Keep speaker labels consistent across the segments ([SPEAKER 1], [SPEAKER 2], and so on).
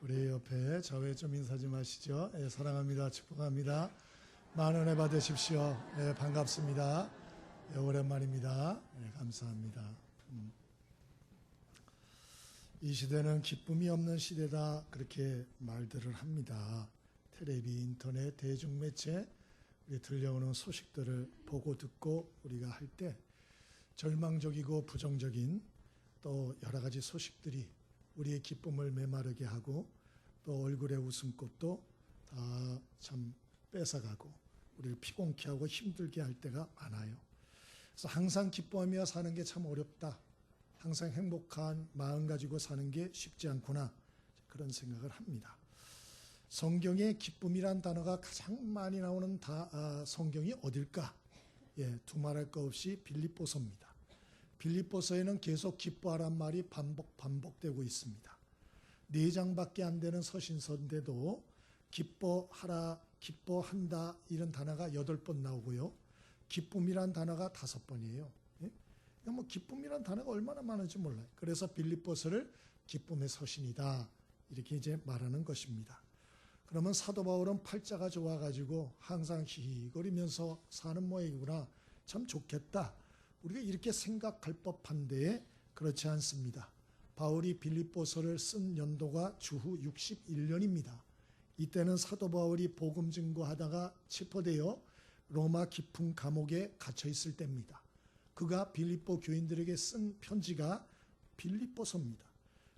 [SPEAKER 1] 우리 옆에 좌우에 좀 인사 좀 하시죠. 예, 사랑합니다. 축복합니다. 많은 은혜 받으십시오. 예, 반갑습니다. 예, 오랜만입니다. 예, 감사합니다. 이 시대는 기쁨이 없는 시대다, 그렇게 말들을 합니다. 텔레비, 인터넷, 대중매체, 우리 들려오는 소식들을 보고 듣고 우리가 할 때 절망적이고 부정적인 또 여러 가지 소식들이 우리의 기쁨을 메마르게 하고 또 얼굴의 웃음꽃도 다 참 뺏어가고 우리를 피곤케 하고 힘들게 할 때가 많아요. 그래서 항상 기뻐하며 사는 게 참 어렵다. 항상 행복한 마음 가지고 사는 게 쉽지 않구나. 그런 생각을 합니다. 성경에 기쁨이란 단어가 가장 많이 나오는 성경이 어딜까? 예, 두말할 거 없이 빌립보서입니다. 빌립보서에는 계속 기뻐하란 말이 반복되고 있습니다. 4장밖에 안 되는 서신서인데도 기뻐하라, 기뻐한다 이런 단어가 8번 나오고요. 기쁨이란 단어가 5번이에요. 예? 뭐 기쁨이란 단어가 얼마나 많은지 몰라요. 그래서 빌립보서를 기쁨의 서신이다 이렇게 이제 말하는 것입니다. 그러면 사도 바울은 팔자가 좋아가지고 항상 히히거리면서 사는 모양이구나. 참 좋겠다. 우리가 이렇게 생각할 법한데 그렇지 않습니다. 바울이 빌립보서를 쓴 연도가 주후 61년입니다. 이때는 사도 바울이 복음 증거하다가 체포되어 로마 깊은 감옥에 갇혀 있을 때입니다. 그가 빌립보 교인들에게 쓴 편지가 빌립보서입니다.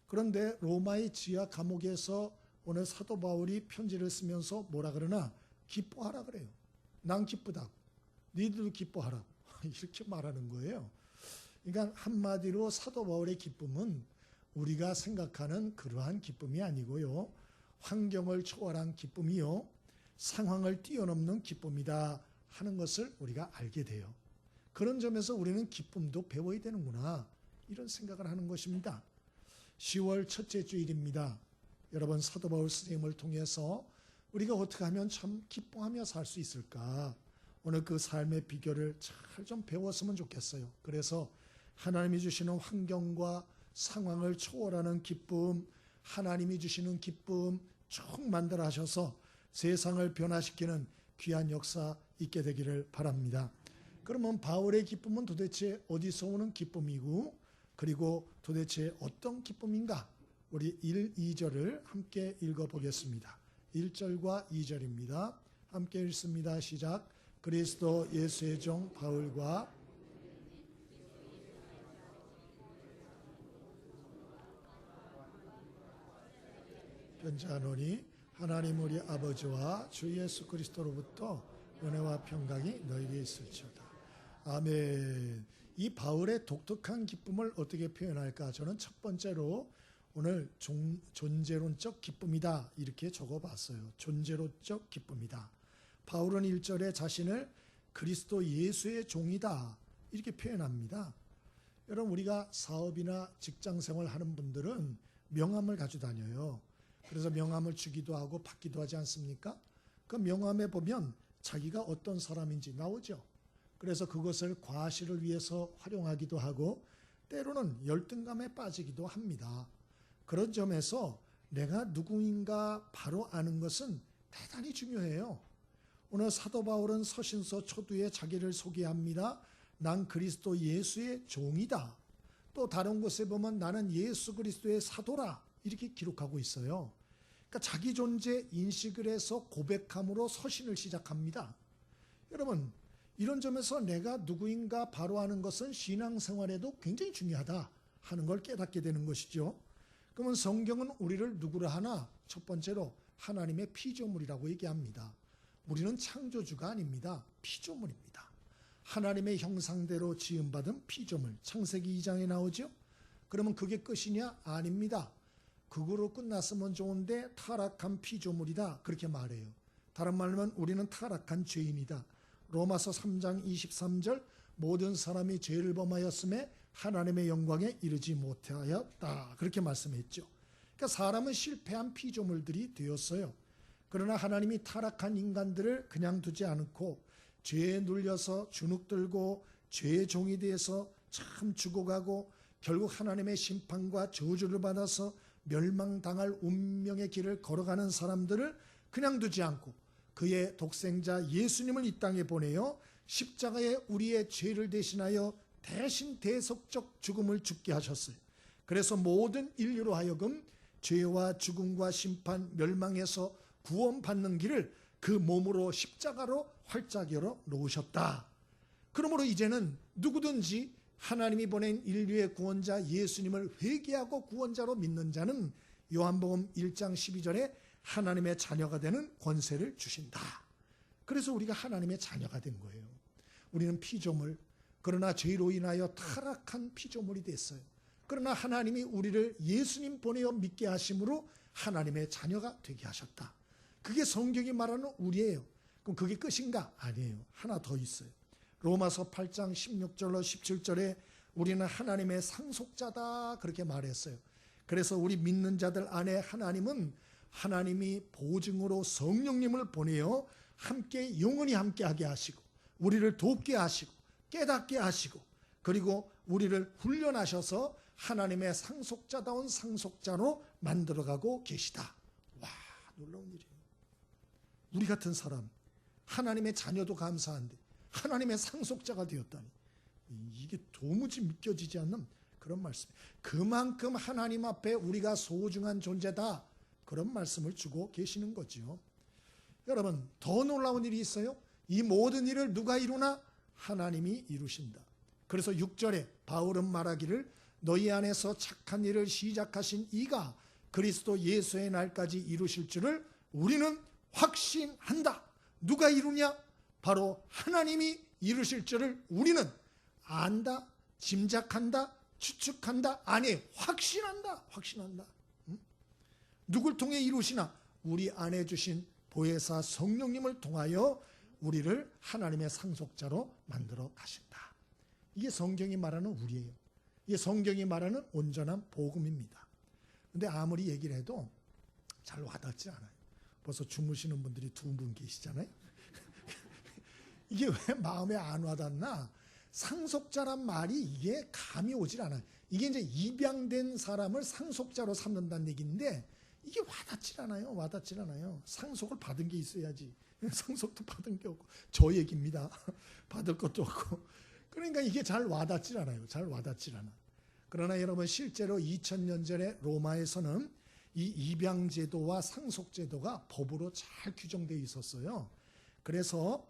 [SPEAKER 1] 그런데 로마의 지하 감옥에서 오늘 사도 바울이 편지를 쓰면서 뭐라 그러나 기뻐하라 그래요. 난 기쁘다고. 너희들도 기뻐하라고. 이렇게 말하는 거예요. 그러니까 한마디로 사도 바울의 기쁨은 우리가 생각하는 그러한 기쁨이 아니고요. 환경을 초월한 기쁨이요. 상황을 뛰어넘는 기쁨이다 하는 것을 우리가 알게 돼요. 그런 점에서 우리는 기쁨도 배워야 되는구나 이런 생각을 하는 것입니다. 10월 첫째 주일입니다. 여러분 사도 바울 선생님을 통해서 우리가 어떻게 하면 참 기뻐하며 살 수 있을까? 오늘 그 삶의 비결을 잘 좀 배웠으면 좋겠어요. 그래서 하나님이 주시는 환경과 상황을 초월하는 기쁨, 하나님이 주시는 기쁨 쭉 만들어 하셔서 세상을 변화시키는 귀한 역사 있게 되기를 바랍니다. 그러면 바울의 기쁨은 도대체 어디서 오는 기쁨이고 그리고 도대체 어떤 기쁨인가? 우리 1, 2절을 함께 읽어보겠습니다. 1절과 2절입니다. 함께 읽습니다. 시작. 그리스도 예수의 종 바울과 편지하노니 하나님 우리 아버지와 주 예수 그리스도로부터 은혜와 평강이 너에게 있을지어다. 아멘. 이 바울의 독특한 기쁨을 어떻게 표현할까? 저는 첫 번째로 오늘 존재론적 기쁨이다 이렇게 적어봤어요. 존재론적 기쁨이다. 바울은 1절에 자신을 그리스도 예수의 종이다 이렇게 표현합니다. 여러분 우리가 사업이나 직장생활 하는 분들은 명함을 가지고 다녀요. 그래서 명함을 주기도 하고 받기도 하지 않습니까? 그 명함에 보면 자기가 어떤 사람인지 나오죠. 그래서 그것을 과시를 위해서 활용하기도 하고 때로는 열등감에 빠지기도 합니다. 그런 점에서 내가 누구인가 바로 아는 것은 대단히 중요해요. 오늘 사도 바울은 서신서 초두에 자기를 소개합니다. 난 그리스도 예수의 종이다. 또 다른 곳에 보면 나는 예수 그리스도의 사도라 이렇게 기록하고 있어요. 그러니까 자기 존재 인식을 해서 고백함으로 서신을 시작합니다. 여러분 이런 점에서 내가 누구인가 바로 아는 것은 신앙생활에도 굉장히 중요하다 하는 걸 깨닫게 되는 것이죠. 그러면 성경은 우리를 누구라 하나? 첫 번째로 하나님의 피조물이라고 얘기합니다. 우리는 창조주가 아닙니다. 피조물입니다. 하나님의 형상대로 지음받은 피조물. 창세기 2장에 나오죠. 그러면 그게 끝이냐? 아닙니다. 그거로 끝났으면 좋은데 타락한 피조물이다 그렇게 말해요. 다른 말로 하면 우리는 타락한 죄인이다. 로마서 3장 23절 모든 사람이 죄를 범하였음에 하나님의 영광에 이르지 못하였다 그렇게 말씀했죠. 그러니까 사람은 실패한 피조물들이 되었어요. 그러나 하나님이 타락한 인간들을 그냥 두지 않고 죄에 눌려서 주눅들고 죄의 종이 되어서 참 죽어가고 결국 하나님의 심판과 저주를 받아서 멸망당할 운명의 길을 걸어가는 사람들을 그냥 두지 않고 그의 독생자 예수님을 이 땅에 보내어 십자가에 우리의 죄를 대신하여 대신 대속적 죽음을 죽게 하셨어요. 그래서 모든 인류로 하여금 죄와 죽음과 심판, 멸망에서 구원받는 길을 그 몸으로 십자가로 활짝 열어 놓으셨다. 그러므로 이제는 누구든지 하나님이 보낸 인류의 구원자 예수님을 회개하고 구원자로 믿는 자는 요한복음 1장 12절에 하나님의 자녀가 되는 권세를 주신다. 그래서 우리가 하나님의 자녀가 된 거예요. 우리는 피조물, 그러나 죄로 인하여 타락한 피조물이 됐어요. 그러나 하나님이 우리를 예수님 보내어 믿게 하심으로 하나님의 자녀가 되게 하셨다. 그게 성경이 말하는 우리예요. 그럼 그게 끝인가? 아니에요. 하나 더 있어요. 로마서 8장 16절로 17절에 우리는 하나님의 상속자다 그렇게 말했어요. 그래서 우리 믿는 자들 안에 하나님은 하나님이 보증으로 성령님을 보내어 함께 영원히 함께하게 하시고 우리를 돕게 하시고 깨닫게 하시고 그리고 우리를 훈련하셔서 하나님의 상속자다운 상속자로 만들어가고 계시다. 와, 놀라운 일이에요. 우리 같은 사람 하나님의 자녀도 감사한데 하나님의 상속자가 되었다니 이게 도무지 믿겨지지 않는 그런 말씀이에요. 그만큼 하나님 앞에 우리가 소중한 존재다 그런 말씀을 주고 계시는 거죠. 여러분 더 놀라운 일이 있어요. 이 모든 일을 누가 이루나? 하나님이 이루신다. 그래서 6절에 바울은 말하기를 너희 안에서 착한 일을 시작하신 이가 그리스도 예수의 날까지 이루실 줄을 우리는 확신한다. 누가 이루냐? 바로 하나님이 이루실 줄을 우리는 안다, 짐작한다, 추측한다, 아니 확신한다. 확신한다. 누굴 통해 이루시나? 우리 안에 주신 보혜사 성령님을 통하여 우리를 하나님의 상속자로 만들어 가신다. 이게 성경이 말하는 우리예요. 이게 성경이 말하는 온전한 복음입니다. 그런데 아무리 얘기를 해도 잘 와닿지 않아요. 벌써 주무시는 분들이 2분 계시잖아요. 이게 왜 마음에 안 와닿나? 상속자란 말이 이게 감이 오질 않아요. 이게 이제 입양된 사람을 상속자로 삼는다는 얘기인데 이게 와닿질 않아요. 와닿질 않아요. 상속을 받은 게 있어야지. 상속도 받은 게 없고 저 얘기입니다. 받을 것도 없고. 그러니까 이게 잘 와닿질 않아요. 잘 와닿질 않아. 그러나 여러분 실제로 2000년 전에 로마에서는 이 입양제도와 상속제도가 법으로 잘 규정되어 있었어요. 그래서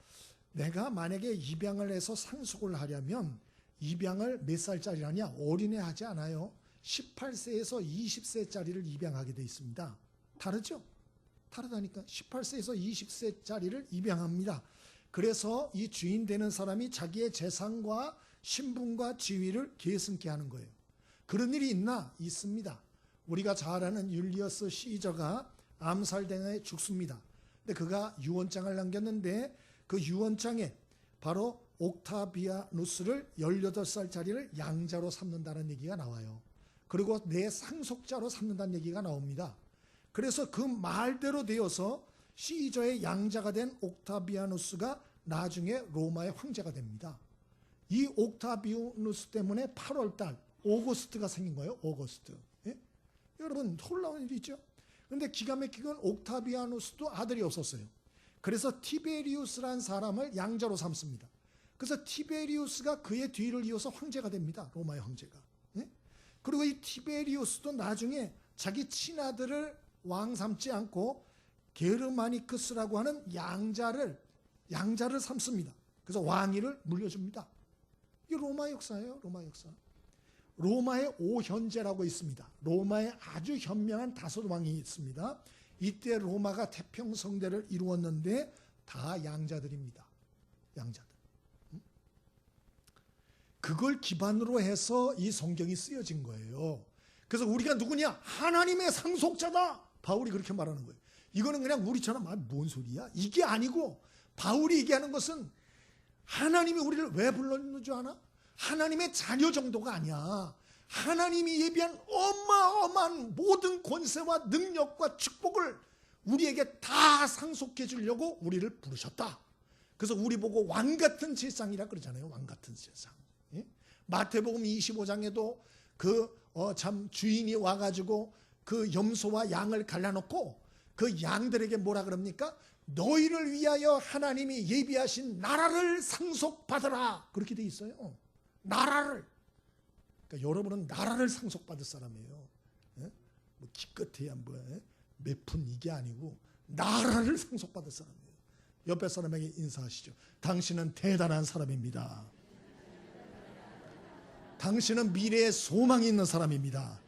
[SPEAKER 1] 내가 만약에 입양을 해서 상속을 하려면 입양을 몇 살짜리라냐? 어린애 하지 않아요. 18세에서 20세짜리를 입양하게 되어 있습니다. 다르죠? 다르다니까. 18세에서 20세짜리를 입양합니다. 그래서 이 주인 되는 사람이 자기의 재산과 신분과 지위를 계승케 하는 거예요. 그런 일이 있나? 있습니다. 우리가 잘 아는 율리어스 시저가 암살당해 죽습니다. 근데 그가 유언장을 남겼는데 그 유언장에 바로 옥타비아누스를 18살짜리를 양자로 삼는다는 얘기가 나와요. 그리고 내 상속자로 삼는다는 얘기가 나옵니다. 그래서 그 말대로 되어서 시저의 양자가 된 옥타비아누스가 나중에 로마의 황제가 됩니다. 이 옥타비아누스 때문에 8월달 오거스트가 생긴 거예요. 오거스트. 예? 여러분 놀라운 일이죠. 그런데 기가 막힌 건 옥타비아누스도 아들이 없었어요. 그래서 티베리우스라는 사람을 양자로 삼습니다. 그래서 티베리우스가 그의 뒤를 이어서 황제가 됩니다. 로마의 황제가. 예? 그리고 이 티베리우스도 나중에 자기 친아들을 왕 삼지 않고 게르마니크스라고 하는 양자를 삼습니다. 그래서 왕위를 물려줍니다. 이게 로마 역사예요. 로마 역사. 로마의 오현제라고 있습니다. 로마에 아주 현명한 5왕이 있습니다. 이때 로마가 태평성대를 이루었는데 다 양자들입니다. 양자들. 그걸 기반으로 해서 이 성경이 쓰여진 거예요. 그래서 우리가 누구냐? 하나님의 상속자다. 바울이 그렇게 말하는 거예요. 이거는 그냥 우리처럼 뭔 소리야? 이게 아니고 바울이 얘기하는 것은 하나님이 우리를 왜 불렀는 줄 아나? 하나님의 자녀 정도가 아니야. 하나님이 예비한 어마어마한 모든 권세와 능력과 축복을 우리에게 다 상속해 주려고 우리를 부르셨다. 그래서 우리 보고 왕 같은 세상이라 그러잖아요. 왕 같은 세상. 예? 마태복음 25장에도 그 참 주인이 와가지고 그 염소와 양을 갈라놓고 그 양들에게 뭐라 그럽니까? 너희를 위하여 하나님이 예비하신 나라를 상속받으라. 그렇게 돼 있어요. 나라를. 그러니까 여러분은 나라를 상속받을 사람이에요. 예? 뭐 기껏해야 몇 푼 이게 아니고 나라를 상속받을 사람이에요. 옆에 사람에게 인사하시죠. 당신은 대단한 사람입니다. 당신은 미래에 소망이 있는 사람입니다.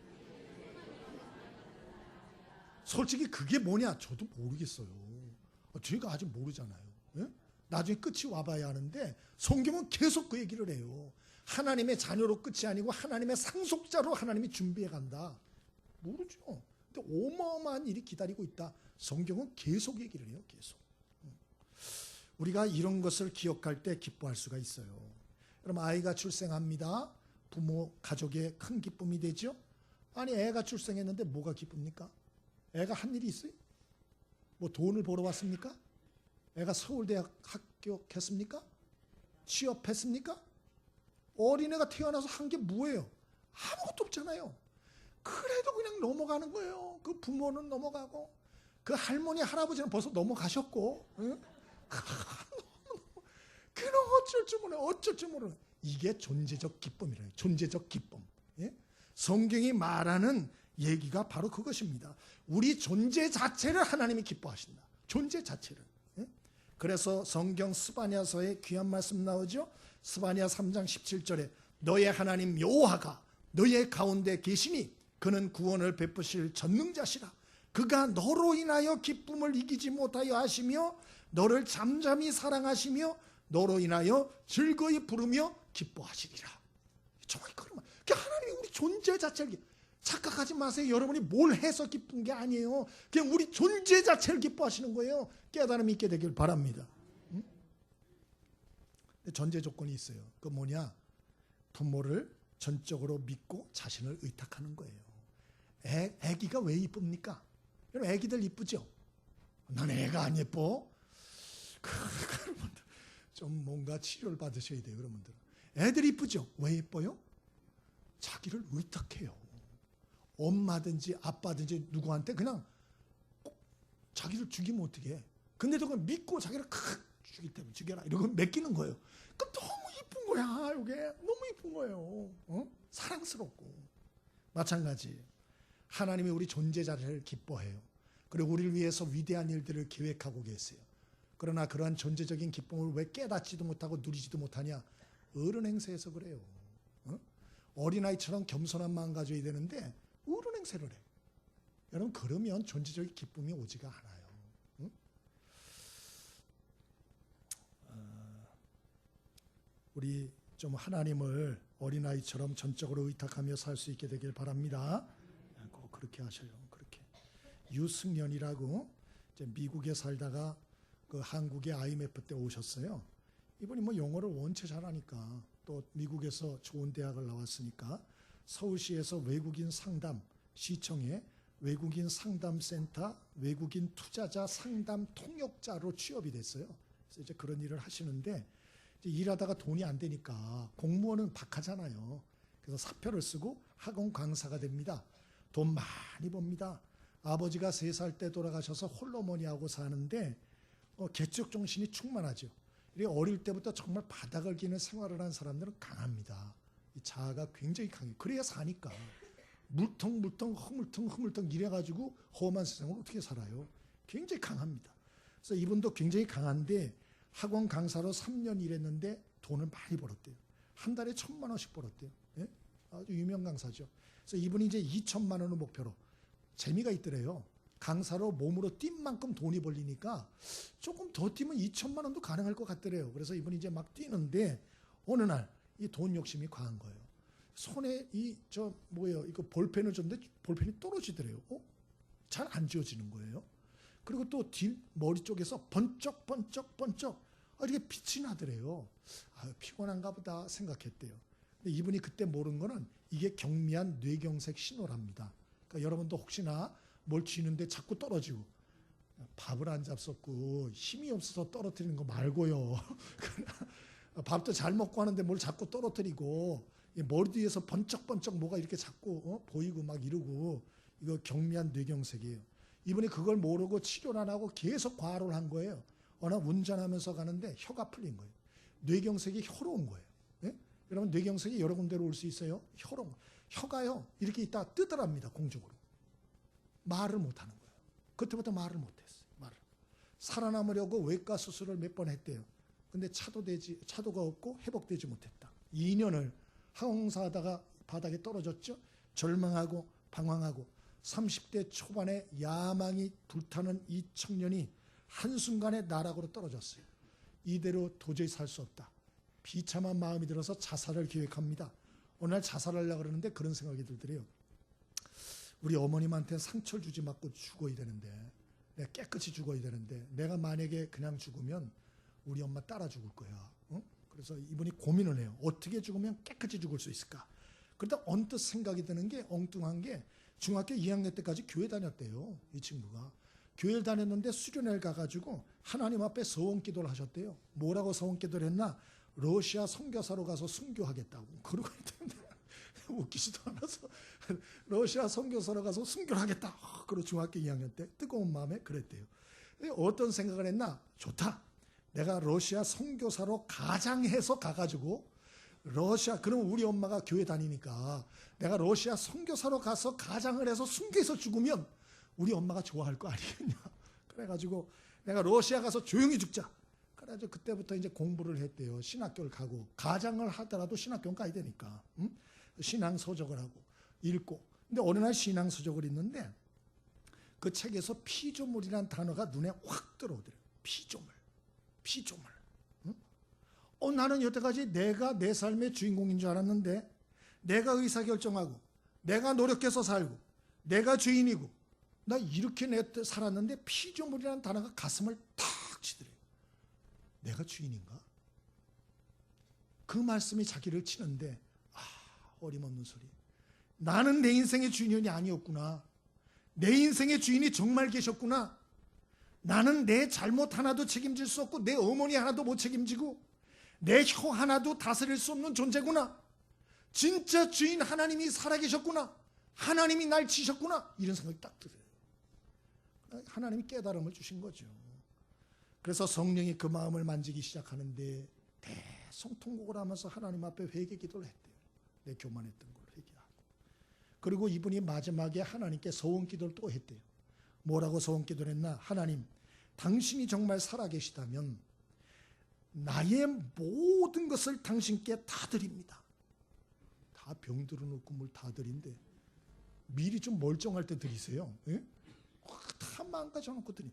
[SPEAKER 1] 솔직히 그게 뭐냐? 저도 모르겠어요. 저희가 아직 모르잖아요. 예? 나중에 끝이 와봐야 하는데 성경은 계속 그 얘기를 해요. 하나님의 자녀로 끝이 아니고 하나님의 상속자로 하나님이 준비해 간다. 모르죠. 근데 어마어마한 일이 기다리고 있다. 성경은 계속 얘기를 해요. 계속. 우리가 이런 것을 기억할 때 기뻐할 수가 있어요. 그럼 아이가 출생합니다. 부모, 가족의 큰 기쁨이 되죠. 아니 애가 출생했는데 뭐가 기쁩니까? 애가 한 일이 있어요? 뭐 돈을 벌어 왔습니까? 애가 서울대학 합격했습니까? 취업했습니까? 어린애가 태어나서 한 게 뭐예요? 아무것도 없잖아요. 그래도 그냥 넘어가는 거예요. 그 부모는 넘어가고 그 할머니 할아버지는 벌써 넘어가셨고 응? 그럼 어쩔 줄 모르는 이게 존재적 기쁨이래요. 존재적 기쁨. 예? 성경이 말하는 얘기가 바로 그것입니다. 우리 존재 자체를 하나님이 기뻐하신다. 존재 자체를. 예? 그래서 성경 스바냐서에 귀한 말씀 나오죠. 스바냐 3장 17절에 너의 하나님 여호와가 너의 가운데 계시니 그는 구원을 베푸실 전능자시라. 그가 너로 인하여 기쁨을 이기지 못하여 하시며 너를 잠잠히 사랑하시며 너로 인하여 즐거이 부르며 기뻐하시리라. 정말 그런 말. 하나님이 우리 존재 자체를 착각하지 마세요. 여러분이 뭘 해서 기쁜 게 아니에요. 그냥 우리 존재 자체를 기뻐하시는 거예요. 깨달음이 있게 되길 바랍니다. 응? 전제 조건이 있어요. 그 뭐냐? 부모를 전적으로 믿고 자신을 의탁하는 거예요. 애기가 왜 이쁩니까? 여러분 애기들 이쁘죠? 난 애가 안 예뻐? 그러분들 좀 뭔가 치료를 받으셔야 돼요. 여러분들 애들 이쁘죠? 왜 예뻐요? 자기를 의탁해요. 엄마든지 아빠든지 누구한테 그냥 자기를 죽이면 어떻게 해? 근데도 그냥 믿고 자기를 죽일 때면 죽여라 이러고 맡기는 거예요. 그 너무 이쁜 거야. 이게 너무 이쁜 거예요. 사랑스럽고. 마찬가지 하나님이 우리 존재 자체를 기뻐해요. 그리고 우리를 위해서 위대한 일들을 계획하고 계세요. 그러나 그러한 존재적인 기쁨을 왜 깨닫지도 못하고 누리지도 못하냐? 어른 행세에서 그래요. 어린아이처럼 겸손한 마음 가져야 되는데 어른 행세를 해. 여러분 그러면 존재적인 기쁨이 오지가 않아요. 우리 좀 하나님을 어린아이처럼 전적으로 의탁하며 살 수 있게 되길 바랍니다. 꼭 그렇게 하셔요. 그렇게. 유승연이라고 이제 미국에 살다가 그 한국에 IMF 때 오셨어요. 이분이 뭐 영어를 원체 잘하니까 또 미국에서 좋은 대학을 나왔으니까 서울시에서 외국인 상담 시청에 외국인 상담센터 외국인 투자자 상담 통역자로 취업이 됐어요. 그래서 이제 그런 일을 하시는데 이제 일하다가 돈이 안 되니까 공무원은 박하잖아요. 그래서 사표를 쓰고 학원 강사가 됩니다. 돈 많이 법니다. 아버지가 3살 때 돌아가셔서 홀로머니하고 사는데 개척 정신이 충만하죠. 어릴 때부터 정말 바닥을 기는 생활을 한 사람들은 강합니다. 이 자아가 굉장히 강해요. 그래야 사니까. 물텅물텅 흐물텅 이래가지고 험한 세상을 어떻게 살아요? 굉장히 강합니다. 그래서 이분도 굉장히 강한데 학원 강사로 3년 일했는데 돈을 많이 벌었대요. 한 달에 1,000만 원씩 벌었대요. 예? 아주 유명 강사죠. 그래서 이분이 이제 2,000만 원을 목표로 재미가 있더래요. 강사로 몸으로 뛴 만큼 돈이 벌리니까 조금 더 뛰면 2,000만 원도 가능할 것 같더래요. 그래서 이분이 이제 막 뛰는데 어느 날 이 돈 욕심이 과한 거예요. 손에 이거 볼펜을 줬는데 볼펜이 떨어지더래요. 잘 안 지워지는 거예요. 그리고 또 머리 쪽에서 번쩍 이렇게 빛이 나더래요. 피곤한가 보다 생각했대요. 근데 이분이 그때 모르는 거는 이게 경미한 뇌경색 신호랍니다. 그러니까 여러분도 혹시나 뭘 쥐는데 자꾸 떨어지고 밥을 안 잡섰고 힘이 없어서 떨어뜨리는 거 말고요. 밥도 잘 먹고 하는데 뭘 자꾸 떨어뜨리고 머리 뒤에서 번쩍번쩍 뭐가 이렇게 자꾸 보이고 막 이러고 이거 경미한 뇌경색이에요. 이분이 그걸 모르고 치료를 안 하고 계속 과로를 한 거예요. 어느 운전하면서 가는데 혀가 풀린 거예요. 뇌경색이 혀로 온 거예요. 예? 여러분 뇌경색이 여러 군데로 올 수 있어요. 혀가요 이렇게 있다가 뜨더랍니다. 공중으로. 말을 못하는 거예요. 그때부터 말을 못했어요. 살아남으려고 외과 수술을 몇 번 했대요. 근데 차도가 없고 회복되지 못했다. 2년을 항공사하다가 바닥에 떨어졌죠. 절망하고 방황하고 30대 초반에 야망이 불타는 이 청년이 한순간에 나락으로 떨어졌어요. 이대로 도저히 살 수 없다. 비참한 마음이 들어서 자살을 계획합니다. 어느 날 자살하려고 그러는데 그런 생각이 들더래요. 우리 어머님한테 상처를 주지 말고 죽어야 되는데, 내가 깨끗이 죽어야 되는데, 내가 만약에 그냥 죽으면 우리 엄마 따라 죽을 거야. 그래서 이분이 고민을 해요. 어떻게 죽으면 깨끗이 죽을 수 있을까? 그러다 언뜻 생각이 드는 게 엉뚱한 게 중학교 2학년 때까지 교회 다녔대요. 이 친구가. 교회를 다녔는데 수련회를 가가지고 하나님 앞에 서원기도를 하셨대요. 뭐라고 서원기도를 했나? 러시아 선교사로 가서 순교하겠다고. 그러고 있는데 웃기지도 않아서 러시아 선교사로 가서 순교를 하겠다. 그리고 중학교 2학년 때 뜨거운 마음에 그랬대요. 어떤 생각을 했나? 좋다. 내가 러시아 선교사로 가장해서 가가지고 그럼 우리 엄마가 교회 다니니까 내가 러시아 선교사로 가서 가장을 해서 순교해서 죽으면 우리 엄마가 좋아할 거 아니겠냐. 그래가지고 내가 러시아 가서 조용히 죽자. 그래가지고 그때부터 이제 공부를 했대요. 신학교를 가고 가장을 하더라도 신학교는 가야 되니까. 신앙 서적을 하고 읽고. 근데 어느 날 신앙 서적을 읽는데 그 책에서 피조물이라는 단어가 눈에 확 들어오더래요. 피조물. 나는 여태까지 내가 내 삶의 주인공인 줄 알았는데 내가 의사결정하고 내가 노력해서 살고 내가 주인이고 나 이렇게 살았는데 피조물이라는 단어가 가슴을 탁 치더래요. 내가 주인인가? 그 말씀이 자기를 치는데 어림없는 소리. 나는 내 인생의 주인이 아니었구나. 내 인생의 주인이 정말 계셨구나. 나는 내 잘못 하나도 책임질 수 없고 내 어머니 하나도 못 책임지고 내 혀 하나도 다스릴 수 없는 존재구나. 진짜 주인 하나님이 살아계셨구나. 하나님이 날 치셨구나. 이런 생각이 딱 들어요. 하나님이 깨달음을 주신 거죠. 그래서 성령이 그 마음을 만지기 시작하는데 대성통곡을 하면서 하나님 앞에 회개 기도를 했대요. 내 교만했던 걸 회개하고. 그리고 이분이 마지막에 하나님께 서원 기도를 또 했대요. 뭐라고 서원 기도를 했나? 하나님, 당신이 정말 살아계시다면 나의 모든 것을 당신께 다 드립니다. 다 병들어 놓고 뭘 다 드린대. 미리 좀 멀쩡할 때 드리세요. 예? 다 망가져 놓고 드리.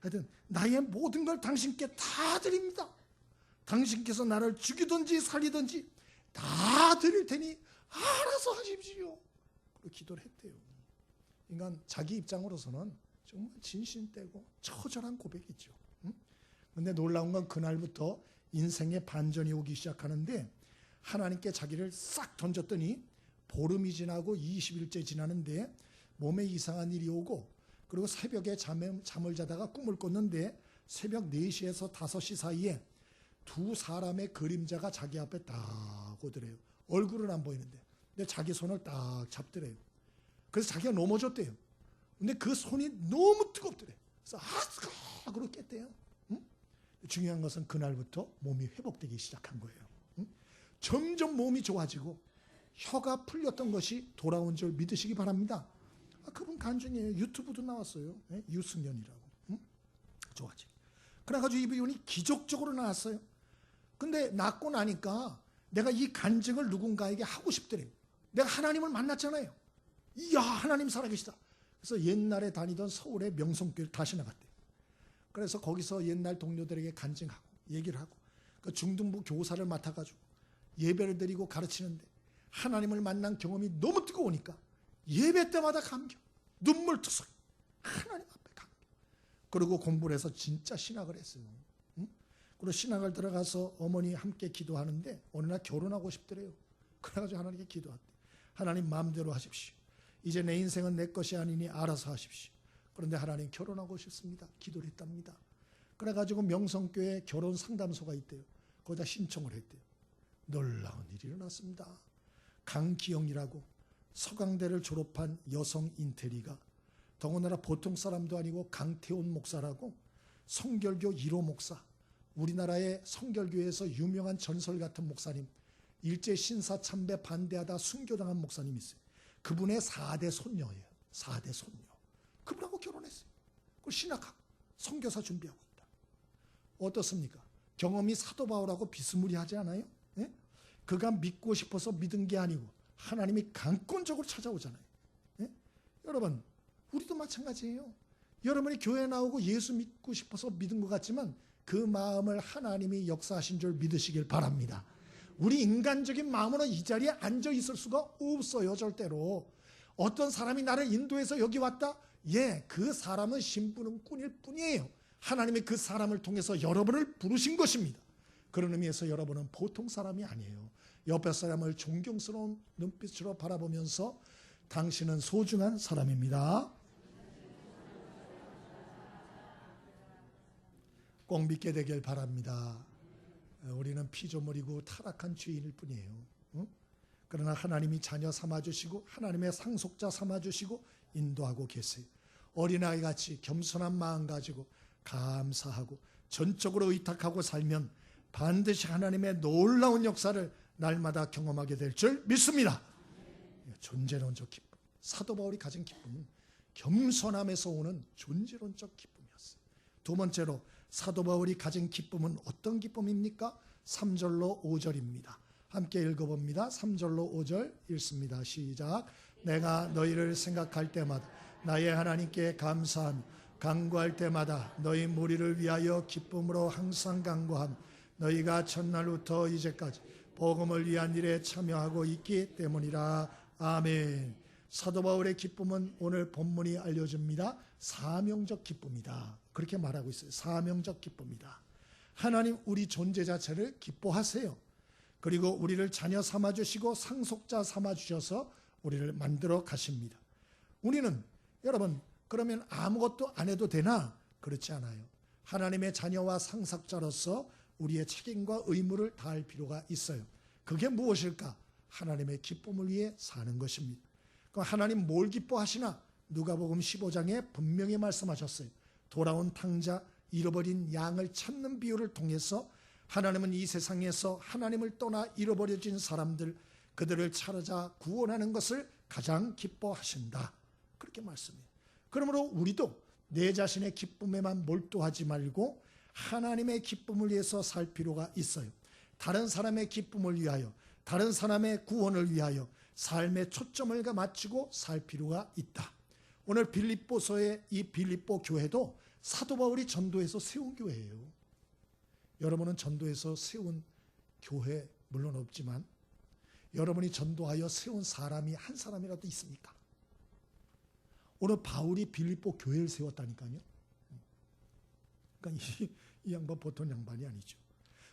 [SPEAKER 1] 하여튼 나의 모든 걸 당신께 다 드립니다. 당신께서 나를 죽이든지 살리든지 다 드릴 테니 알아서 하십시오. 그리고 기도를 했대요. 인간 자기 입장으로서는 정말 진심되고 처절한 고백이죠. 그런데 놀라운 건 그날부터 인생의 반전이 오기 시작하는데 하나님께 자기를 싹 던졌더니 보름이 지나고 20일째 지나는데 몸에 이상한 일이 오고 그리고 새벽에 잠을 자다가 꿈을 꿨는데 새벽 4시에서 5시 사이에 두 사람의 그림자가 자기 앞에 딱 오더래요. 얼굴은 안 보이는데 근데 자기 손을 딱 잡더래요. 그래서 자기가 넘어졌대요. 근데 그 손이 너무 뜨겁더래. 그래서 그러고 깼대요. 중요한 것은 그날부터 몸이 회복되기 시작한 거예요. 점점 몸이 좋아지고 혀가 풀렸던 것이 돌아온 줄 믿으시기 바랍니다. 그분 간증이에요. 유튜브도 나왔어요. 유승연이라고. 좋아지고. 그래가지고 이분이 기적적으로 나왔어요. 근데 낫고 나니까 내가 이 간증을 누군가에게 하고 싶더래요. 내가 하나님을 만났잖아요. 이야, 하나님 살아계시다. 그래서 옛날에 다니던 서울의 명성교회를 다시 나갔대요. 그래서 거기서 옛날 동료들에게 간증하고 얘기를 하고 그 중등부 교사를 맡아가지고 예배를 드리고 가르치는데 하나님을 만난 경험이 너무 뜨거우니까 예배 때마다 감격, 눈물 투성, 하나님 앞에 감격. 그리고 공부를 해서 진짜 신학을 했어요. 그리고 신학을 들어가서 어머니 함께 기도하는데 어느 날 결혼하고 싶더래요. 그래가지고 하나님께 기도했대. 하나님 마음대로 하십시오. 이제 내 인생은 내 것이 아니니 알아서 하십시오. 그런데 하나님 결혼하고 싶습니다. 기도를 했답니다. 그래가지고 명성교회 결혼 상담소가 있대요. 거기다 신청을 했대요. 놀라운 일이 일어났습니다. 강기영이라고 서강대를 졸업한 여성 인테리가 더군다나 보통 사람도 아니고 강태훈 목사라고 성결교 1호 목사, 우리나라의 성결교에서 유명한 전설 같은 목사님, 일제 신사 참배 반대하다 순교당한 목사님이 있어요. 그분의 4대 손녀예요. 4대 손녀. 그분하고 결혼했어요. 그걸 신학학, 선교사 준비하고 있다. 어떻습니까? 경험이 사도 바울하고 비스무리하지 않아요? 예? 그가 믿고 싶어서 믿은 게 아니고 하나님이 강권적으로 찾아오잖아요. 예? 여러분, 우리도 마찬가지예요. 여러분이 교회 나오고 예수 믿고 싶어서 믿은 것 같지만 그 마음을 하나님이 역사하신 줄 믿으시길 바랍니다. 우리 인간적인 마음으로 이 자리에 앉아 있을 수가 없어요. 절대로. 어떤 사람이 나를 인도해서 여기 왔다? 예, 그 사람은 심부름꾼일 뿐이에요. 하나님이 그 사람을 통해서 여러분을 부르신 것입니다. 그런 의미에서 여러분은 보통 사람이 아니에요. 옆에 사람을 존경스러운 눈빛으로 바라보면서 당신은 소중한 사람입니다. 꼭 믿게 되길 바랍니다. 우리는 피조물이고 타락한 죄인일 뿐이에요. 그러나 하나님이 자녀 삼아주시고 하나님의 상속자 삼아주시고 인도하고 계세요. 어린아이 같이 겸손한 마음 가지고 감사하고 전적으로 의탁하고 살면 반드시 하나님의 놀라운 역사를 날마다 경험하게 될 줄 믿습니다. 존재론적 기쁨. 사도 바울이 가진 기쁨은 겸손함에서 오는 존재론적 기쁨이었어요. 두 번째로 사도 바울이 가진 기쁨은 어떤 기쁨입니까? 3절로 5절입니다. 함께 읽어봅니다. 3절로 5절 읽습니다. 시작. 내가 너희를 생각할 때마다 나의 하나님께 감사하며 간구할 때마다 너희 무리를 위하여 기쁨으로 항상 간구하며 너희가 첫날부터 이제까지 복음을 위한 일에 참여하고 있기 때문이라. 아멘. 사도 바울의 기쁨은 오늘 본문이 알려줍니다. 사명적 기쁨이다. 그렇게 말하고 있어요. 사명적 기쁨이다. 하나님 우리 존재 자체를 기뻐하세요. 그리고 우리를 자녀 삼아주시고 상속자 삼아주셔서 우리를 만들어 가십니다. 우리는 여러분 그러면 아무것도 안 해도 되나? 그렇지 않아요. 하나님의 자녀와 상속자로서 우리의 책임과 의무를 다할 필요가 있어요. 그게 무엇일까? 하나님의 기쁨을 위해 사는 것입니다. 그럼 하나님 뭘 기뻐하시나? 누가복음 15장에 분명히 말씀하셨어요. 돌아온 탕자, 잃어버린 양을 찾는 비유를 통해서 하나님은 이 세상에서 하나님을 떠나 잃어버려진 사람들, 그들을 찾아 구원하는 것을 가장 기뻐하신다. 그렇게 말씀해요. 그러므로 우리도 내 자신의 기쁨에만 몰두하지 말고 하나님의 기쁨을 위해서 살 필요가 있어요. 다른 사람의 기쁨을 위하여, 다른 사람의 구원을 위하여 삶의 초점을 맞추고 살 필요가 있다. 오늘 빌립보서의 이 빌립보 교회도 사도 바울이 전도해서 세운 교회예요. 여러분은 전도해서 세운 교회 물론 없지만 여러분이 전도하여 세운 사람이 한 사람이라도 있습니까? 오늘 바울이 빌립보 교회를 세웠다니까요. 그러니까 이 양반 보통 양반이 아니죠.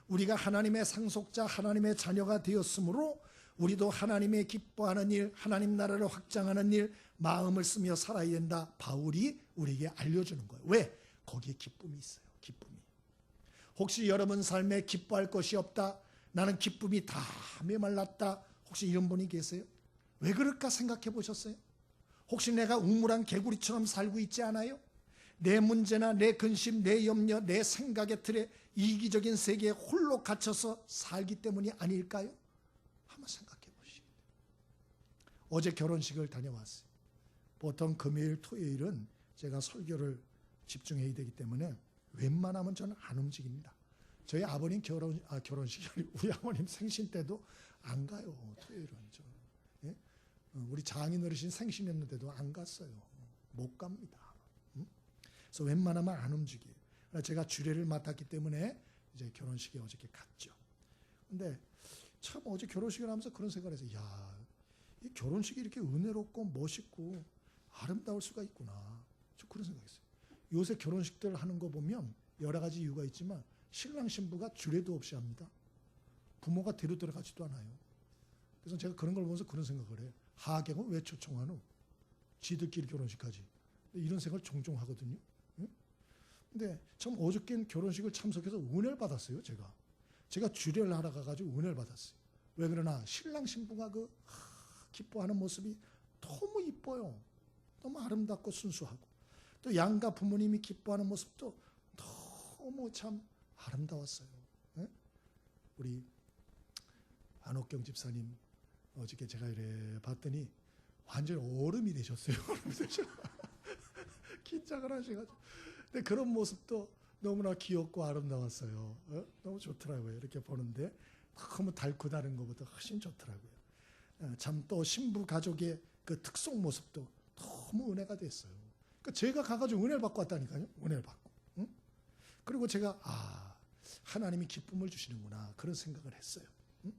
[SPEAKER 1] 우리가 하나님의 상속자, 하나님의 자녀가 되었으므로 우리도 하나님의 기뻐하는 일, 하나님 나라를 확장하는 일, 마음을 쓰며 살아야 된다. 바울이 우리에게 알려주는 거예요. 왜? 거기에 기쁨이 있어요. 기쁨이. 혹시 여러분 삶에 기뻐할 것이 없다. 나는 기쁨이 다 메말랐다. 혹시 이런 분이 계세요? 왜 그럴까 생각해 보셨어요? 혹시 내가 우물한 개구리처럼 살고 있지 않아요? 내 문제나 내 근심, 내 염려, 내 생각의 틀에 이기적인 세계에 홀로 갇혀서 살기 때문이 아닐까요? 한번 생각해 보시죠. 어제 결혼식을 다녀왔어요. 보통 금요일, 토요일은 제가 설교를 집중해야 되기 때문에 웬만하면 저는 안 움직입니다. 저희 아버님 결혼식이 아니고 우리 아버님 생신 때도 안 가요. 토요일은 저. 예? 우리 장인 어르신 생신이었는데도 안 갔어요. 못 갑니다. 그래서 웬만하면 안 움직여요. 제가 주례를 맡았기 때문에 이제 결혼식에 어저께 갔죠. 근데 참 어제 결혼식을 하면서 그런 생각을 해서 야, 이 결혼식이 이렇게 은혜롭고 멋있고 아름다울 수가 있구나. 저 그런 생각했어요. 요새 결혼식들 하는 거 보면 여러 가지 이유가 있지만 신랑 신부가 주례도 없이 합니다. 부모가 데려 들어가지도 않아요. 그래서 제가 그런 걸 보면서 그런 생각을 해요. 하객은 왜 초청하노? 지들끼리 결혼식하지. 이런 생각을 종종 하거든요. 근데 참 어저께는 결혼식을 참석해서 은혜를 받았어요. 제가 주례를 하러 가가지고 은혜를 받았어요. 왜 그러나 신랑 신부가 기뻐하는 모습이 너무 이뻐요. 너무 아름답고 순수하고 또 양가 부모님이 기뻐하는 모습도 너무 참 아름다웠어요. 네? 우리 안옥경 집사님 어저께 제가 이래 봤더니 완전 얼음이 되셨어요. 얼음이 긴장을 하셔가지고. 근데 그런 모습도 너무나 귀엽고 아름다웠어요. 너무 좋더라고요. 이렇게 보는데 너무 닳고 다른 것보다 훨씬 좋더라고요. 참 또 신부 가족의 그 특성 모습도 너무 은혜가 됐어요. 그러니까 제가 가가지고 은혜를 받고 왔다니까요. 은혜를 받고. 응? 그리고 제가 하나님이 기쁨을 주시는구나 그런 생각을 했어요. 응?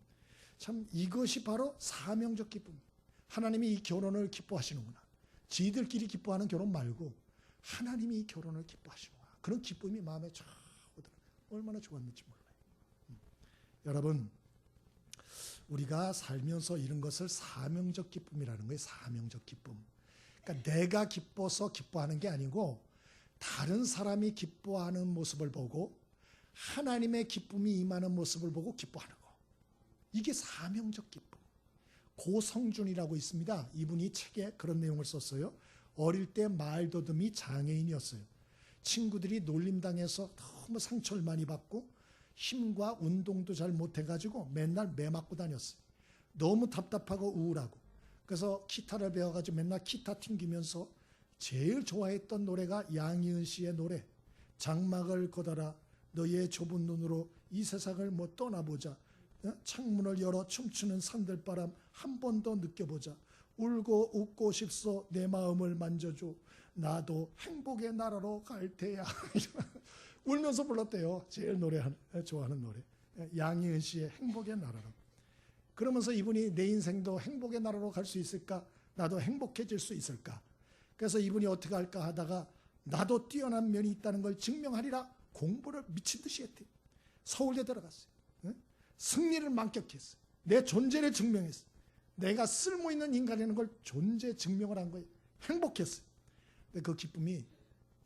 [SPEAKER 1] 참 이것이 바로 사명적 기쁨. 하나님이 이 결혼을 기뻐하시는구나. 지들끼리 기뻐하는 결혼 말고 하나님이 이 결혼을 기뻐하시는구나. 그런 기쁨이 마음에 쫙 오더라고요. 얼마나 좋았는지 몰라요. 여러분, 우리가 살면서 이런 것을 사명적 기쁨이라는 거예요. 사명적 기쁨. 그러니까 내가 기뻐서 기뻐하는 게 아니고 다른 사람이 기뻐하는 모습을 보고 하나님의 기쁨이 임하는 모습을 보고 기뻐하는 거. 이게 사명적 기쁨. 고성준이라고 있습니다. 이분이 책에 그런 내용을 썼어요. 어릴 때 말더듬이 장애인이었어요. 친구들이 놀림당해서 너무 상처를 많이 받고 힘과 운동도 잘 못해가지고 맨날 매 맞고 다녔어요. 너무 답답하고 우울하고. 그래서 기타를 배워가지고 맨날 기타 튕기면서 제일 좋아했던 노래가 양희은 씨의 노래. 장막을 걷어라 너의 좁은 눈으로 이 세상을 뭐 떠나보자. 창문을 열어 춤추는 산들바람 한 번 더 느껴보자. 울고 웃고 싶소 내 마음을 만져줘. 나도 행복의 나라로 갈 테야. 울면서 불렀대요. 제일 좋아하는 노래. 양희은 씨의 행복의 나라로. 그러면서 이분이 내 인생도 행복의 나라로 갈 수 있을까? 나도 행복해질 수 있을까? 그래서 이분이 어떻게 할까 하다가 나도 뛰어난 면이 있다는 걸 증명하리라 공부를 미친 듯이 했대요. 서울대 들어갔어요. 승리를 만끽했어요. 내 존재를 증명했어요. 내가 쓸모있는 인간이라는 걸 존재 증명을 한 거예요. 행복했어요. 근데 그 기쁨이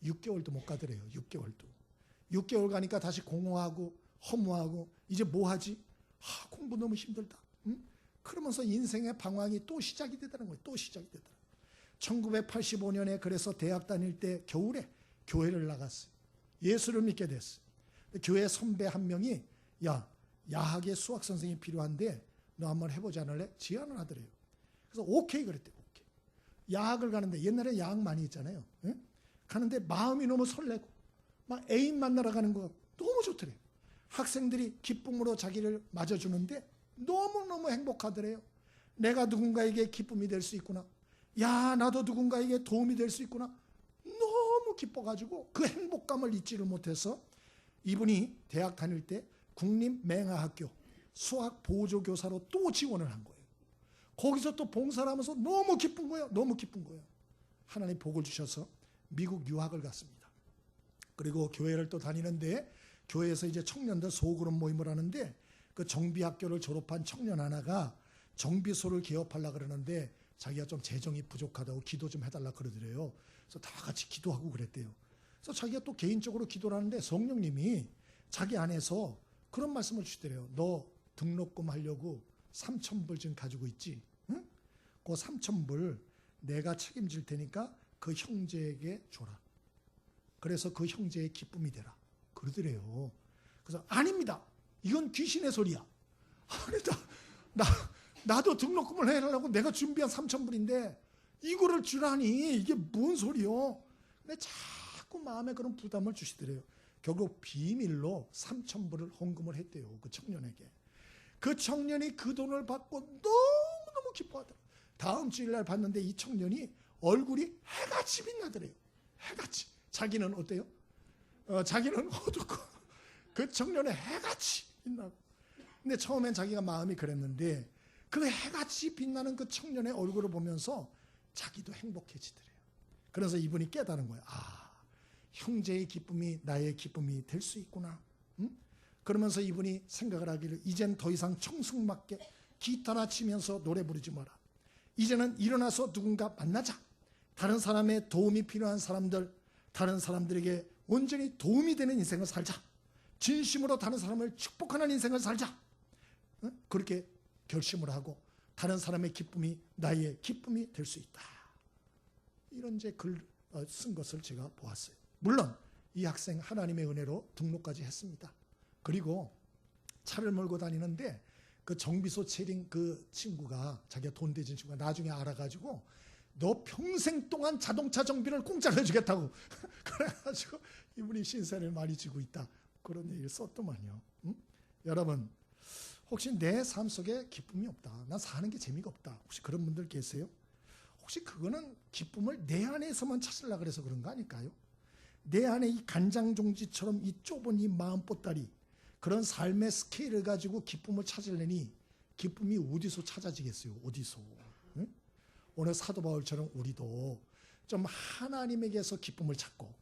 [SPEAKER 1] 6개월도 못 가더래요. 6개월 가니까 다시 공허하고 허무하고 이제 뭐 하지? 공부 너무 힘들다. 그러면서 인생의 방황이 또 시작이 되더라는 거예요. 또 시작이 되더라고요. 1985년에 그래서 대학 다닐 때 겨울에 교회를 나갔어요. 예수를 믿게 됐어요. 교회 선배 한 명이 야학의 수학 선생님이 필요한데 너 한번 해보지 않을래? 제안을 하더래요. 그래서 오케이 그랬대요. 오케이. 야학을 가는데 옛날에 야학 많이 했잖아요. 응? 가는데 마음이 너무 설레고 막 애인 만나러 가는 거 너무 좋더래요. 학생들이 기쁨으로 자기를 맞아주는데 너무너무 행복하더래요. 내가 누군가에게 기쁨이 될 수 있구나. 나도 누군가에게 도움이 될 수 있구나. 너무 기뻐가지고 그 행복감을 잊지를 못해서 이분이 대학 다닐 때 국립맹아학교 수학 보조교사로 또 지원을 한 거예요. 거기서 또 봉사를 하면서 너무 기쁜 거예요. 너무 기쁜 거예요. 하나님 복을 주셔서 미국 유학을 갔습니다. 그리고 교회를 또 다니는데 교회에서 이제 청년들 소그룹 모임을 하는데 그 정비학교를 졸업한 청년 하나가 정비소를 개업하려고 그러는데 자기가 좀 재정이 부족하다고 기도 좀 해달라 그러더래요. 그래서 다 같이 기도하고 그랬대요. 그래서 자기가 또 개인적으로 기도를 하는데 성령님이 자기 안에서 그런 말씀을 주시더래요. 너 등록금 하려고 3,000불 지금 가지고 있지? 응? 그 3,000불 내가 책임질 테니까 그 형제에게 줘라. 그래서 그 형제의 기쁨이 되라. 그러더래요. 그래서 아닙니다. 이건 귀신의 소리야. 아니, 나도 등록금을 해달라고 내가 준비한 3,000불인데 이거를 주라니 이게 뭔 소리요? 근데 자꾸 마음에 그런 부담을 주시더래요. 결국 비밀로 3,000불을 헌금을 했대요. 그 청년에게. 그 청년이 그 돈을 받고 너무너무 기뻐하더라고요. 다음 주일날 봤는데 이 청년이 얼굴이 해같이 빛나더래요. 해같이. 자기는 어때요? 자기는 어둡고 그 청년의 해같이 빛나고. 근데 처음엔 자기가 마음이 그랬는데 그 해같이 빛나는 그 청년의 얼굴을 보면서 자기도 행복해지더래요. 그래서 이분이 깨달은 거예요. 형제의 기쁨이 나의 기쁨이 될 수 있구나. 응? 그러면서 이분이 생각을 하기를 이젠 더 이상 청승맞게 기타나 치면서 노래 부르지 마라. 이제는 일어나서 누군가 만나자. 다른 사람의 도움이 필요한 사람들, 다른 사람들에게 온전히 도움이 되는 인생을 살자. 진심으로 다른 사람을 축복하는 인생을 살자. 응? 그렇게 결심을 하고 다른 사람의 기쁨이 나의 기쁨이 될 수 있다. 이런 글 쓴 것을 제가 보았어요. 물론 이 학생 하나님의 은혜로 등록까지 했습니다. 그리고 차를 몰고 다니는데 그 정비소 체링 그 친구가, 자기가 돈 대준 친구가 나중에 알아가지고 너 평생 동안 자동차 정비를 공짜로 해주겠다고 그래가지고 이분이 신세를 많이 지고 있다. 그런 얘기를 썼더만요. 여러분, 혹시 내 삶 속에 기쁨이 없다, 난 사는 게 재미가 없다, 혹시 그런 분들 계세요? 혹시 그거는 기쁨을 내 안에서만 찾으려고 그래서 그런 거 아닐까요? 내 안에 이 간장종지처럼 이 좁은 이 마음 보따리, 그런 삶의 스케일을 가지고 기쁨을 찾으려니 기쁨이 어디서 찾아지겠어요? 어디서? 응? 오늘 사도 바울처럼 우리도 좀 하나님에게서 기쁨을 찾고,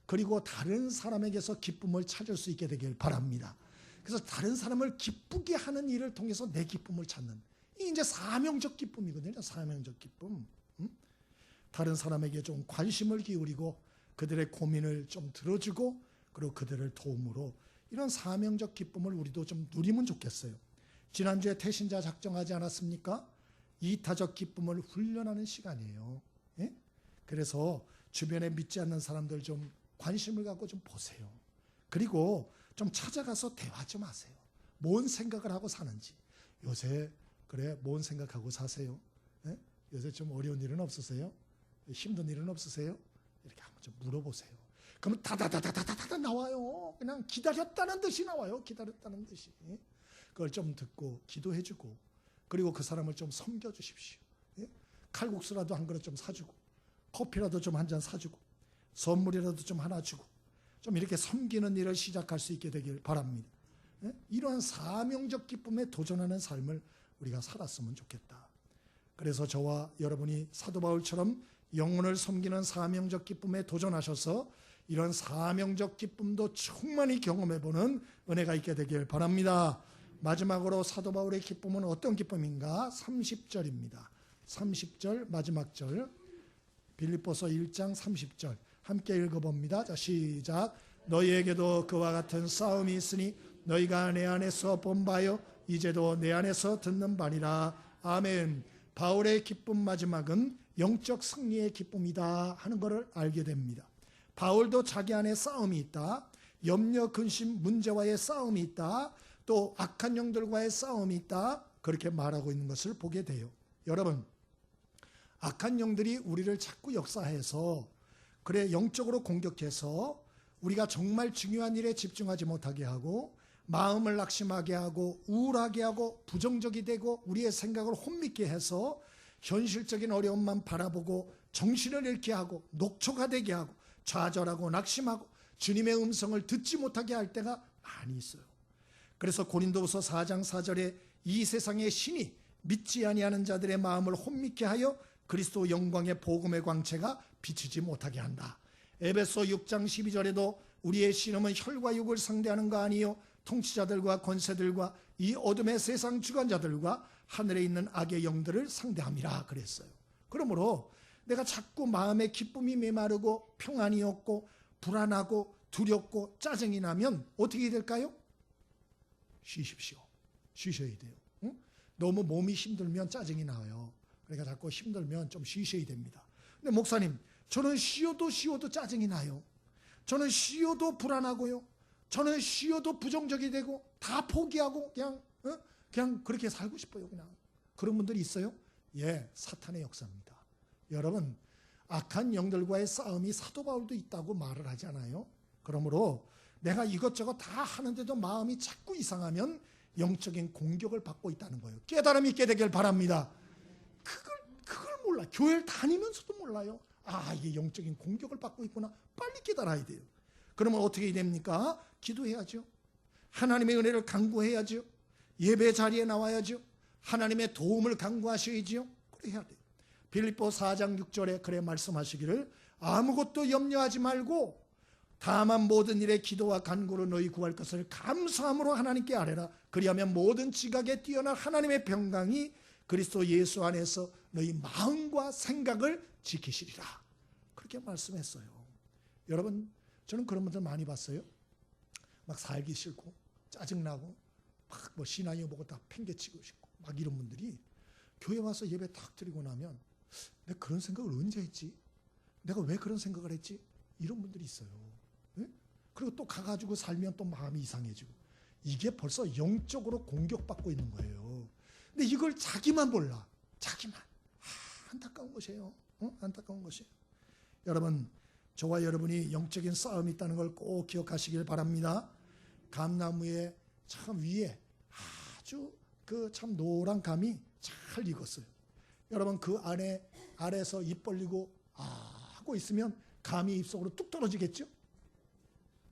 [SPEAKER 1] 그리고 다른 사람에게서 기쁨을 찾을 수 있게 되길 바랍니다. 그래서 다른 사람을 기쁘게 하는 일을 통해서 내 기쁨을 찾는, 이 이제 사명적 기쁨이거든요. 사명적 기쁨. 다른 사람에게 좀 관심을 기울이고 그들의 고민을 좀 들어주고, 그리고 그들을 도움으로, 이런 사명적 기쁨을 우리도 좀 누리면 좋겠어요. 지난주에 태신자 작정하지 않았습니까? 이타적 기쁨을 훈련하는 시간이에요. 예? 그래서 주변에 믿지 않는 사람들 좀 관심을 갖고 좀 보세요. 그리고 좀 찾아가서 대화 좀 하세요. 뭔 생각을 하고 사는지. 요새 그래 뭔 생각하고 사세요? 예? 요새 좀 어려운 일은 없으세요? 힘든 일은 없으세요? 이렇게 한번 좀 물어보세요. 그러면 다다다다다다다 나와요. 그냥 기다렸다는 듯이 나와요. 기다렸다는 듯이. 그걸 좀 듣고 기도해주고, 그리고 그 사람을 좀 섬겨주십시오. 칼국수라도 한 그릇 좀 사주고, 커피라도 좀 한 잔 사주고, 선물이라도 좀 하나 주고, 좀 이렇게 섬기는 일을 시작할 수 있게 되길 바랍니다. 이러한 사명적 기쁨에 도전하는 삶을 우리가 살았으면 좋겠다. 그래서 저와 여러분이 사도 바울처럼 영혼을 섬기는 사명적 기쁨에 도전하셔서 이런 사명적 기쁨도 충만히 경험해보는 은혜가 있게 되길 바랍니다. 마지막으로 사도 바울의 기쁨은 어떤 기쁨인가? 30절입니다. 30절 마지막 절, 빌립보서 1장 30절 함께 읽어봅니다. 자, 시작. 너희에게도 그와 같은 싸움이 있으니 너희가 내 안에서 본 바요 이제도 내 안에서 듣는 바니라. 아멘. 바울의 기쁨 마지막은 영적 승리의 기쁨이다 하는 것을 알게 됩니다. 바울도 자기 안에 싸움이 있다. 염려, 근심, 문제와의 싸움이 있다. 또 악한 영들과의 싸움이 있다. 그렇게 말하고 있는 것을 보게 돼요. 여러분, 악한 영들이 우리를 자꾸 역사해서, 그래 영적으로 공격해서 우리가 정말 중요한 일에 집중하지 못하게 하고, 마음을 낙심하게 하고, 우울하게 하고, 부정적이 되고, 우리의 생각을 혼미케 해서 현실적인 어려움만 바라보고 정신을 잃게 하고, 녹초가 되게 하고, 좌절하고 낙심하고 주님의 음성을 듣지 못하게 할 때가 많이 있어요. 그래서 고린도후서 4장 4절에 이 세상의 신이 믿지 아니하는 자들의 마음을 혼미케 하여 그리스도 영광의 복음의 광채가 비치지 못하게 한다. 에베소 6장 12절에도 우리의 씨름은 혈과 육을 상대하는 거 아니요 통치자들과 권세들과 이 어둠의 세상 주관자들과 하늘에 있는 악의 영들을 상대함이라 그랬어요. 그러므로 내가 자꾸 마음에 기쁨이 메마르고 평안이 없고 불안하고 두렵고 짜증이 나면 어떻게 될까요? 쉬십시오. 쉬셔야 돼요. 응? 너무 몸이 힘들면 짜증이 나요. 그러니까 자꾸 힘들면 좀 쉬셔야 됩니다. 근데 목사님, 저는 쉬어도 짜증이 나요. 저는 쉬어도 불안하고요. 저는 쉬어도 부정적이 되고 다 포기하고 그냥 그렇게 살고 싶어요. 그냥 그런 분들이 있어요? 예, 사탄의 역사입니다. 여러분, 악한 영들과의 싸움이 사도 바울도 있다고 말을 하잖아요. 그러므로 내가 이것저것 다 하는데도 마음이 자꾸 이상하면 영적인 공격을 받고 있다는 거예요. 깨달음이 있게 되길 바랍니다. 그걸 몰라. 교회를 다니면서도 몰라요. 아, 이게 영적인 공격을 받고 있구나. 빨리 깨달아야 돼요. 그러면 어떻게 됩니까? 기도해야죠. 하나님의 은혜를 간구해야죠. 예배 자리에 나와야죠. 하나님의 도움을 간구하셔야죠. 그래 해야 돼요. 빌립보 4장 6절에 그래 말씀하시기를 아무것도 염려하지 말고 다만 모든 일에 기도와 간구로 너희 구할 것을 감사함으로 하나님께 아뢰라. 그리하면 모든 지각에 뛰어난 하나님의 평강이 그리스도 예수 안에서 너희 마음과 생각을 지키시리라. 그렇게 말씀했어요. 여러분, 저는 그런 분들 많이 봤어요. 막 살기 싫고 짜증나고 막 뭐 신앙이 보고 다 팽개치고 싶고 막 이런 분들이 교회 와서 예배 탁 드리고 나면 내가 그런 생각을 언제 했지? 내가 왜 그런 생각을 했지? 이런 분들이 있어요. 네? 그리고 또 가가지고 살면 또 마음이 이상해지고, 이게 벌써 영적으로 공격받고 있는 거예요. 근데 이걸 자기만 몰라. 자기만. 안타까운 것이에요. 안타까운 것이에요. 여러분, 저와 여러분이 영적인 싸움이 있다는 걸 꼭 기억하시길 바랍니다. 감나무의 참 위에 아주 그 참 노란 감이 잘 익었어요. 여러분, 그 아래에서 입 벌리고 하고 있으면 감이 입속으로 뚝 떨어지겠죠?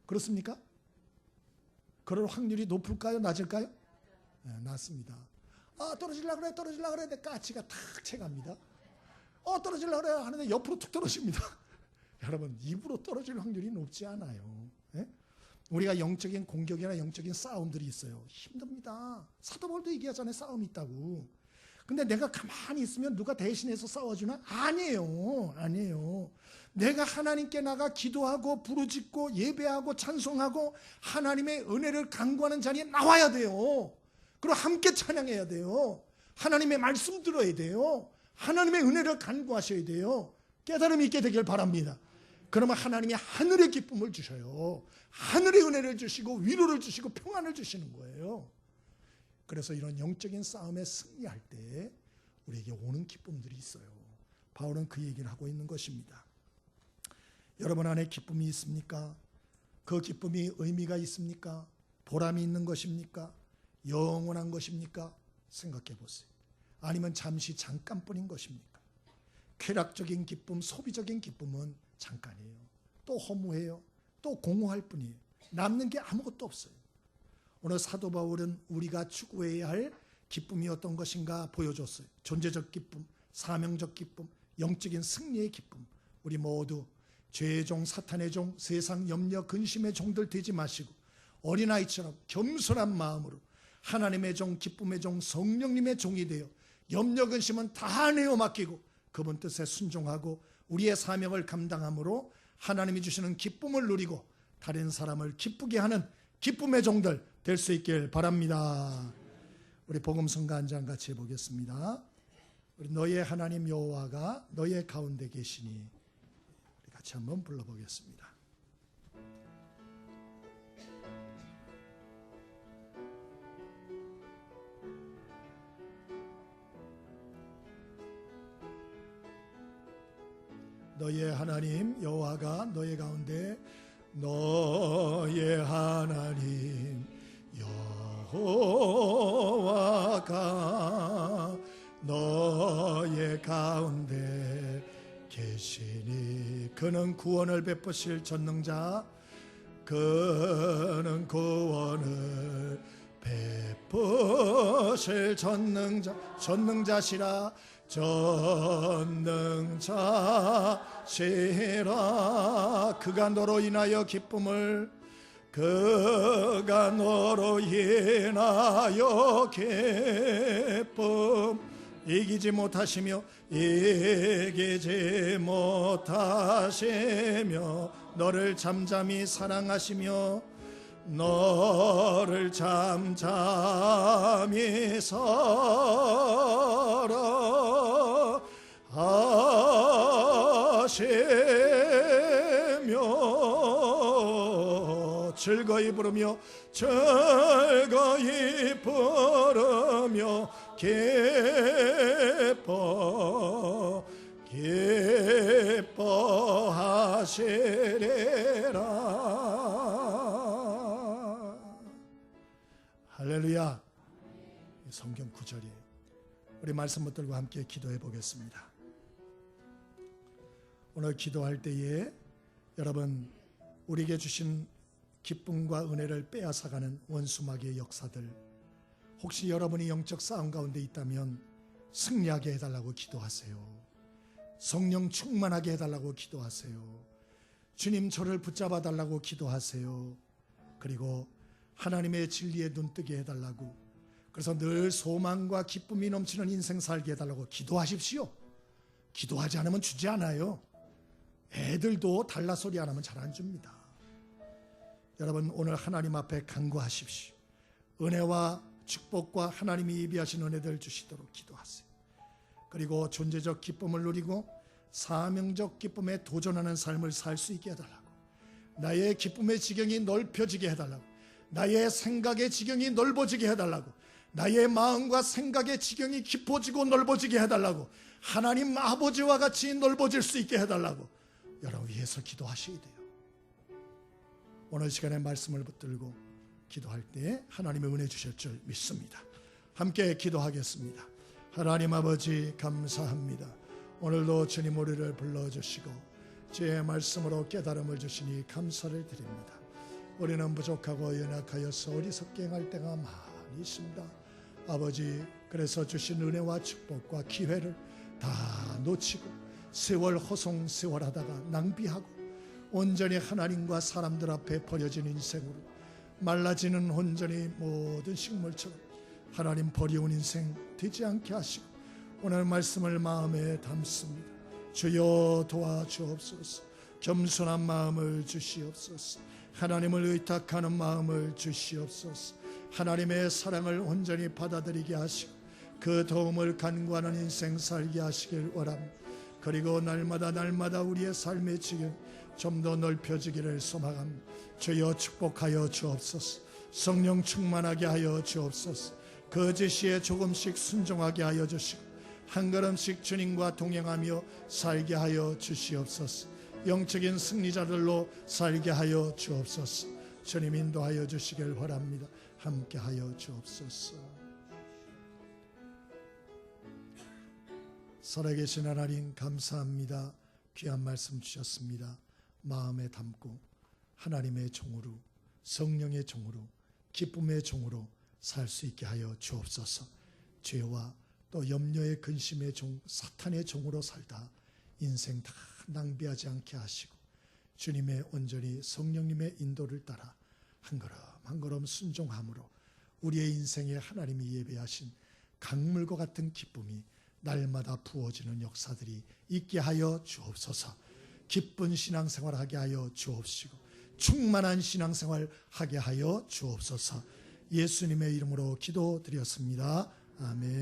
[SPEAKER 1] 그렇습니까? 그럴 확률이 높을까요? 낮을까요? 네, 낮습니다. 떨어지려고 그래, 떨어지려고 그래. 근데 까치가 탁 채갑니다. 떨어지려고 그래 하는데 옆으로 툭 떨어집니다. 여러분, 입으로 떨어질 확률이 높지 않아요. 네? 우리가 영적인 공격이나 영적인 싸움들이 있어요. 힘듭니다. 사도 바울도 얘기하잖아요. 싸움이 있다고. 근데 내가 가만히 있으면 누가 대신해서 싸워주나? 아니에요. 아니에요. 내가 하나님께 나가 기도하고 부르짖고 예배하고 찬송하고 하나님의 은혜를 간구하는 자리에 나와야 돼요. 그리고 함께 찬양해야 돼요. 하나님의 말씀 들어야 돼요. 하나님의 은혜를 간구하셔야 돼요. 깨달음이 있게 되길 바랍니다. 그러면 하나님이 하늘의 기쁨을 주셔요. 하늘의 은혜를 주시고 위로를 주시고 평안을 주시는 거예요. 그래서 이런 영적인 싸움에 승리할 때 우리에게 오는 기쁨들이 있어요. 바울은 그 얘기를 하고 있는 것입니다. 여러분 안에 기쁨이 있습니까? 그 기쁨이 의미가 있습니까? 보람이 있는 것입니까? 영원한 것입니까? 생각해 보세요. 아니면 잠시 잠깐뿐인 것입니까? 쾌락적인 기쁨, 소비적인 기쁨은 잠깐이에요. 또 허무해요. 또 공허할 뿐이에요. 남는 게 아무것도 없어요. 오늘 사도 바울은 우리가 추구해야 할 기쁨이 어떤 것인가 보여줬어요. 존재적 기쁨, 사명적 기쁨, 영적인 승리의 기쁨. 우리 모두 죄의 종, 사탄의 종, 세상 염려, 근심의 종들 되지 마시고 어린아이처럼 겸손한 마음으로 하나님의 종, 기쁨의 종, 성령님의 종이 되어 염려, 근심은 다 내어 맡기고 그분 뜻에 순종하고 우리의 사명을 감당함으로 하나님이 주시는 기쁨을 누리고 다른 사람을 기쁘게 하는 기쁨의 종들 될 수 있길 바랍니다. 우리 복음성가 한 장 같이 해보겠습니다. 우리 너의 하나님 여호와가 너의 가운데 계시니, 우리 같이 한번 불러보겠습니다. 너의 하나님 여호와가 너의 가운데, 너의 하나님 여호와가 너의 가운데 계시니, 그는 구원을 베푸실 전능자, 그는 구원을 베푸실 전능자시라, 전능자시라. 그가 너로 인하여 기쁨을, 그가 너로 인하여 기쁨, 이기지 못하시며 이기지 못하시며 너를 잠잠히 사랑하시며 너를 잠잠히 사랑하시며 즐거이 부르며 즐거이 부르며 기뻐하시리라. 할렐루야. 성경 구절이에요. 우리 말씀 붙들고 함께 기도해 보겠습니다. 오늘 기도할 때에 여러분, 우리에게 주신 기쁨과 은혜를 빼앗아가는 원수마귀의 역사들, 혹시 여러분이 영적 싸움 가운데 있다면 승리하게 해달라고 기도하세요. 성령 충만하게 해달라고 기도하세요. 주님, 저를 붙잡아 달라고 기도하세요. 그리고 하나님의 진리에 눈뜨게 해달라고, 그래서 늘 소망과 기쁨이 넘치는 인생 살게 해달라고 기도하십시오. 기도하지 않으면 주지 않아요. 애들도 달라 소리 안 하면 잘 안 줍니다. 여러분, 오늘 하나님 앞에 간구하십시오. 은혜와 축복과 하나님이 예비하신 은혜들 주시도록 기도하세요. 그리고 존재적 기쁨을 누리고 사명적 기쁨에 도전하는 삶을 살 수 있게 해달라고, 나의 기쁨의 지경이 넓혀지게 해달라고, 나의 생각의 지경이 넓어지게 해달라고, 나의 마음과 생각의 지경이 깊어지고 넓어지게 해달라고, 하나님 아버지와 같이 넓어질 수 있게 해달라고 여러분 위해서 기도하셔야 돼요. 오늘 시간에 말씀을 붙들고 기도할 때 하나님의 은혜 주실 줄 믿습니다. 함께 기도하겠습니다. 하나님 아버지 감사합니다. 오늘도 주님 우리를 불러주시고 주의 말씀으로 깨달음을 주시니 감사를 드립니다. 우리는 부족하고 연약하여서 어리석게 행할 때가 많이 있습니다. 아버지, 그래서 주신 은혜와 축복과 기회를 다 놓치고 세월 허송세월하다가 낭비하고 온전히 하나님과 사람들 앞에 버려진 인생으로 말라지는 온전히 모든 식물처럼 하나님 버리운 인생 되지 않게 하시고 오늘 말씀을 마음에 담습니다. 주여 도와주옵소서. 겸손한 마음을 주시옵소서. 하나님을 의탁하는 마음을 주시옵소서. 하나님의 사랑을 온전히 받아들이게 하시고 그 도움을 간구하는 인생 살게 하시길 원합니다. 그리고 날마다 우리의 삶의 지경 좀 더 넓혀지기를 소망합니다. 주여 축복하여 주옵소서. 성령 충만하게 하여 주옵소서. 그 지시에 조금씩 순종하게 하여 주시고 한 걸음씩 주님과 동행하며 살게 하여 주시옵소서. 영적인 승리자들로 살게 하여 주옵소서. 주님 인도하여 주시길 바랍니다. 함께 하여 주옵소서. 살아계신 하나님 감사합니다. 귀한 말씀 주셨습니다. 마음에 담고 하나님의 종으로, 성령의 종으로, 기쁨의 종으로 살 수 있게 하여 주옵소서. 죄와 또 염려의 근심의 종, 사탄의 종으로 살다 인생 다 낭비하지 않게 하시고 주님의 온전히 성령님의 인도를 따라 한 걸음 한 걸음 순종함으로 우리의 인생에 하나님이 예배하신 강물과 같은 기쁨이 날마다 부어지는 역사들이 있게 하여 주옵소서. 기쁜 신앙생활 하게 하여 주옵시고 충만한 신앙생활 하게 하여 주옵소서. 예수님의 이름으로 기도드렸습니다. 아멘.